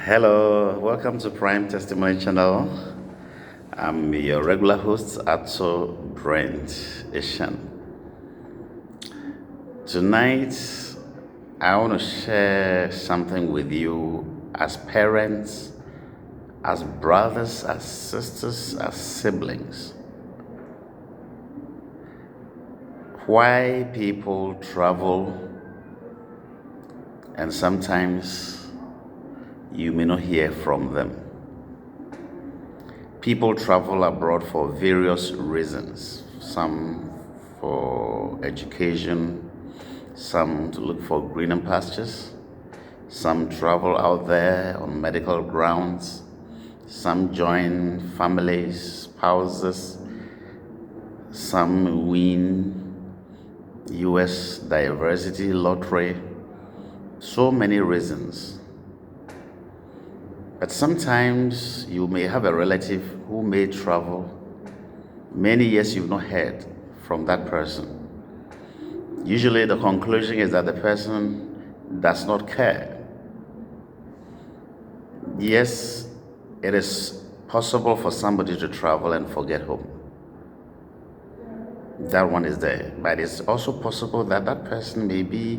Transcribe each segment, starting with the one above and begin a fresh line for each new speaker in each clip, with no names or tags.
Hello, welcome to Prime Testimony Channel. I'm your regular host, Atso Brent Ishan. Tonight, I want to share something with you as parents, as brothers, as sisters, as siblings. Why people travel and sometimes you may not hear from them. People travel abroad for various reasons. Some for education, some to look for greener pastures, some travel out there on medical grounds, some join families, spouses, some win US diversity lottery. So many reasons. But sometimes you may have a relative who may travel. Many years you've not heard from that person. Usually the conclusion is that the person does not care. Yes, it is possible for somebody to travel and forget home. That one is there. But it's also possible that that person may be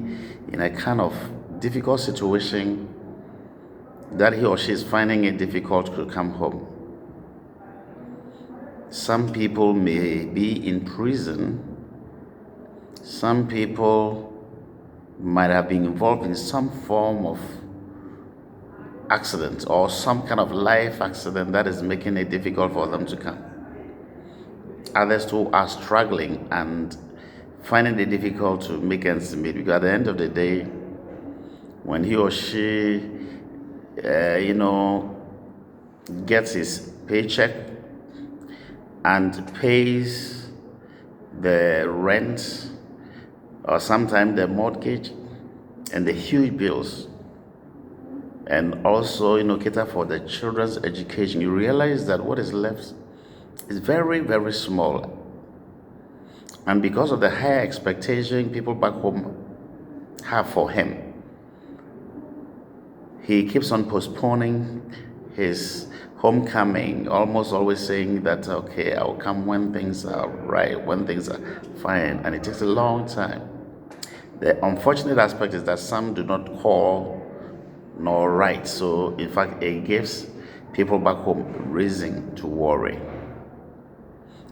in a kind of difficult situation that he or she is finding it difficult to come home. Some people may be in prison. Some people might have been involved in some form of accident or some kind of life accident that is making it difficult for them to come. Others too are struggling and finding it difficult to make ends meet, because at the end of the day, when he or she gets his paycheck and pays the rent or sometimes the mortgage and the huge bills, and also cater for the children's education, you realize that what is left is very, very small. And because of the high expectation people back home have for him, he keeps on postponing his homecoming, almost always saying that, okay, I'll come when things are right, when things are fine, and it takes a long time. The unfortunate aspect is that some do not call nor write, so in fact, it gives people back home reason to worry.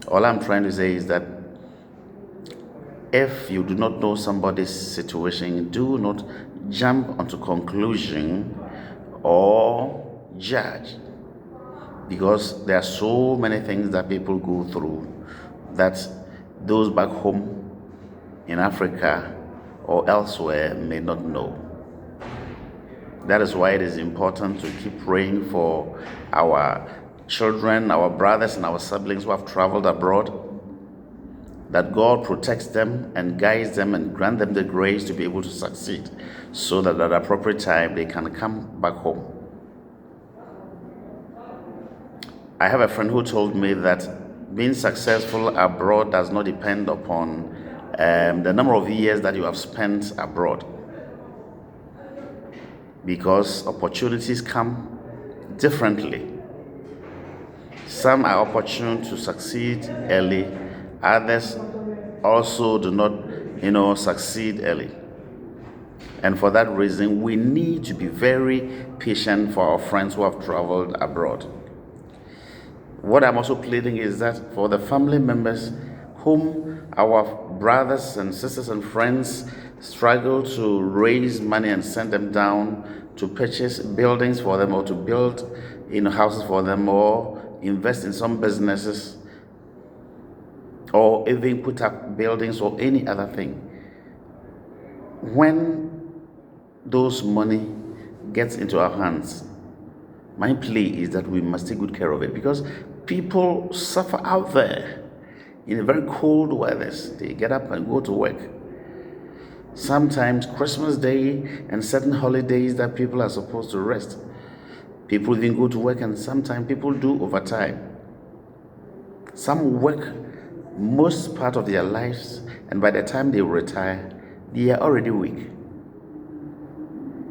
All I'm trying to say is that if you do not know somebody's situation, do not jump onto conclusion or judge, because there are so many things that people go through that those back home in Africa or elsewhere may not know. That is why it is important to keep praying for our children, our brothers and our siblings who have traveled abroad, that God protects them and guides them and grant them the grace to be able to succeed, so that at the appropriate time they can come back home. I have a friend who told me that being successful abroad does not depend upon the number of years that you have spent abroad, because opportunities come differently. Some are opportune to succeed early, others also do not succeed early. And for that reason, we need to be very patient for our friends who have traveled abroad. What I'm also pleading is that for the family members whom our brothers and sisters and friends struggle to raise money and send them down to purchase buildings for them, or to build houses for them, or invest in some businesses, or even put up buildings or any other thing, when those money gets into our hands, my plea is that we must take good care of it, because people suffer out there in very cold weathers. They get up and go to work. Sometimes Christmas Day and certain holidays that people are supposed to rest, people even go to work, and sometimes people do overtime. Some work most part of their lives, and by the time they retire, they are already weak.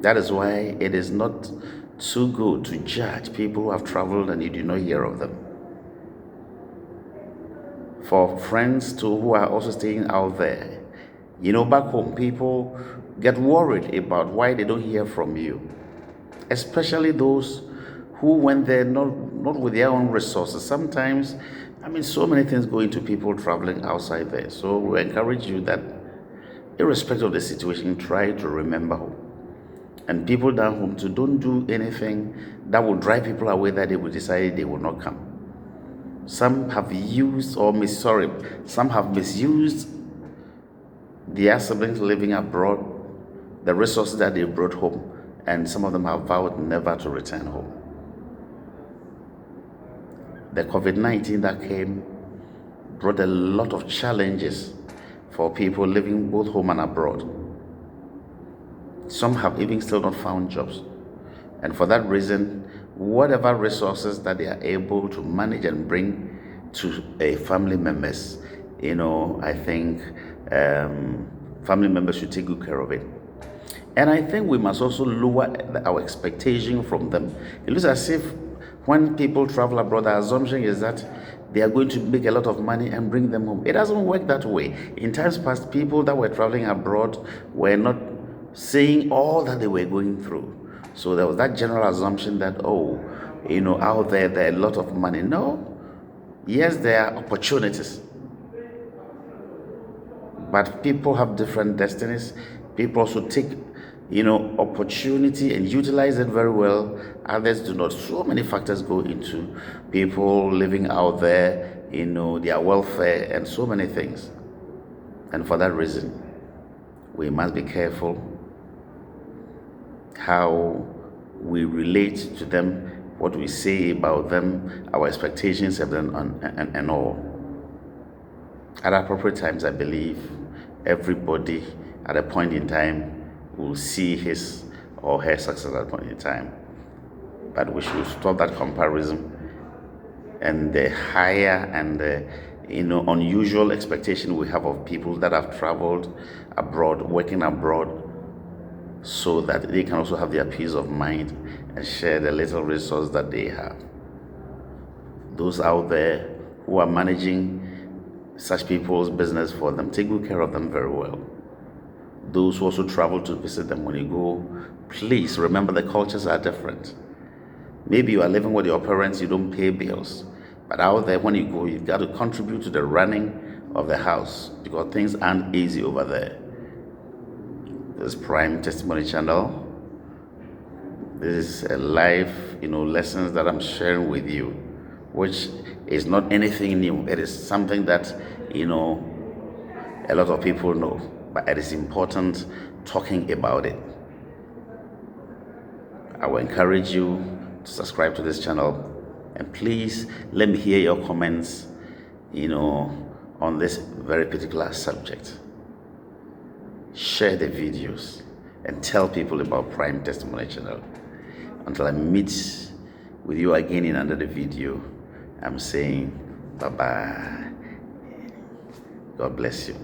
That is why it is not too good to judge people who have traveled and you do not hear of them. For friends too who are also staying out there, back home, people get worried about why they don't hear from you, especially those who went there not with their own resources. Sometimes, so many things go into people traveling outside there. So we encourage you that, irrespective of the situation, try to remember home. And people down home too, don't do anything that will drive people away that they will decide they will not come. Some have misused their siblings living abroad, the resources that they brought home, and some of them have vowed never to return home. The COVID-19 that came brought a lot of challenges for people living both home and abroad. Some have even still not found jobs. And for that reason, whatever resources that they are able to manage and bring to a family members, I think family members should take good care of it. And I think we must also lower our expectation from them. It looks as if when people travel abroad, the assumption is that they are going to make a lot of money and bring them home. It doesn't work that way. In times past, people that were traveling abroad were not saying all that they were going through. So there was that general assumption that, out there are a lot of money. No. Yes, there are opportunities. But people have different destinies. People also take, opportunity and utilize it very well. Others do not. So many factors go into people living out there, their welfare and so many things. And for that reason, we must be careful how we relate to them, what we say about them, our expectations of them, and all. At appropriate times, I believe everybody at a point in time will see his or her success at a point in time. But we should stop that comparison and the higher and the unusual expectation we have of people that have traveled abroad, working abroad, so that they can also have their peace of mind and share the little resource that they have. Those out there who are managing such people's business for them, take good care of them very well. Those who also travel to visit them, when you go, please remember the cultures are different. Maybe you are living with your parents, you don't pay bills. But out there, when you go, you've got to contribute to the running of the house, because things aren't easy over there. This Prime Testimony channel, this is a live, lessons that I'm sharing with you, which is not anything new. It is something that, a lot of people know, but it is important talking about it. I will encourage you to subscribe to this channel, and please let me hear your comments, on this very particular subject. Share the videos and tell people about Prime Testimony channel. Until I meet with you again in another video, I'm saying bye-bye. God bless you.